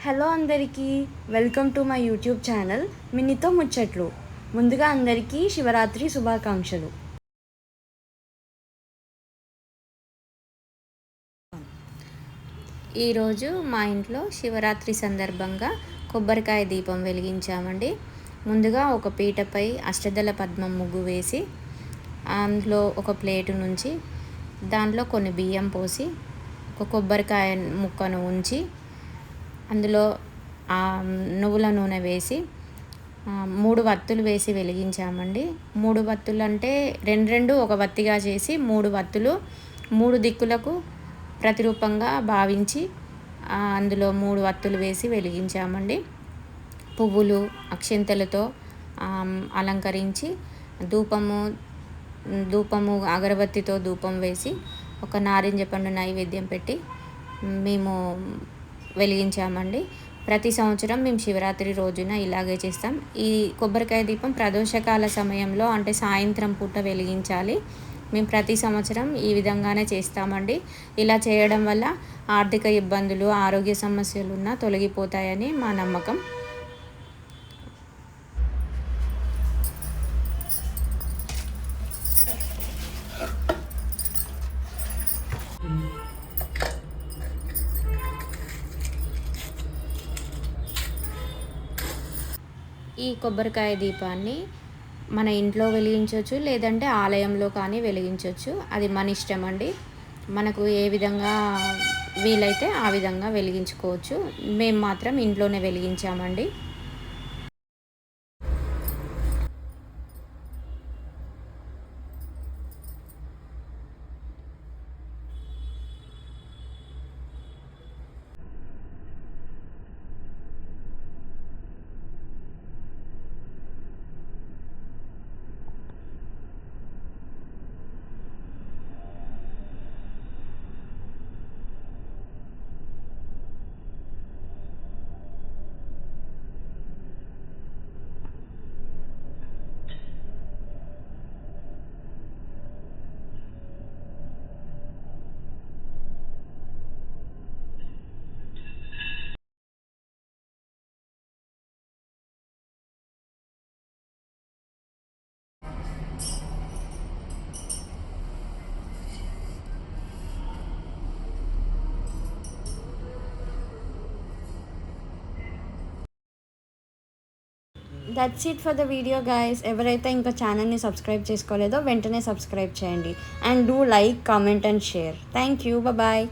Hello అందరికీ, welcome to my YouTube channel మినితో ముచ్చట్లు. ముందుగా అందరికీ శివరాత్రి శుభాకాంక్షలు. ఈరోజు మా ఇంట్లో శివరాత్రి సందర్భంగా కొబ్బరికాయ దీపం వెలిగించామండి. ముందుగా ఒక పీటపై అష్టదళ పద్మం ముగ్గు వేసి అందులో ఒక ప్లేటు నుంచి దాంట్లో కొన్ని బియ్యం పోసి ఒక కొబ్బరికాయ ముక్కను ఉంచి అందులో నువ్వుల నూనె వేసి 3 వత్తులు వేసి వెలిగించామండి. 3 వత్తులు అంటే రెండు ఒక వత్తిగా చేసి 3 వత్తులు 3 దిక్కులకు ప్రతిరూపంగా భావించి అందులో 3 వత్తులు వేసి వెలిగించామండి. పువ్వులు అక్షింతలతో అలంకరించి ధూపము అగరబత్తితో ధూపం వేసి ఒక నారింజ పండు నైవేద్యం పెట్టి మేము వెలిగించామండి. ప్రతి సంవత్సరం మేము శివరాత్రి రోజున ఇలాగే చేస్తాం. ఈ కొబ్బరికాయ దీపం ప్రదోషకాల సమయంలో అంటే సాయంత్రం పూట వెలిగించాలి. మేము ప్రతి సంవత్సరం ఈ విధంగానే చేస్తామండి. ఇలా చేయడం వల్ల ఆర్థిక ఇబ్బందులు, ఆరోగ్య సమస్యలున్నా తొలగిపోతాయని మా నమ్మకం. ఈ కొబ్బరికాయ దీపాన్ని మన ఇంట్లో వెలిగించవచ్చు, లేదంటే ఆలయంలో కానీ వెలిగించవచ్చు. అది మన ఇష్టం అండి. మనకు ఏ విధంగా వీలైతే ఆ విధంగా వెలిగించుకోవచ్చు. మేము మాత్రం ఇంట్లోనే వెలిగించామండి. That's it for the video guys. ఎవరైతే ఇంకా ఛానల్ని సబ్స్క్రైబ్ చేసుకోలేదో వెంటనే సబ్స్క్రైబ్ చేయండి. And do like, comment and share. Thank you. Bye.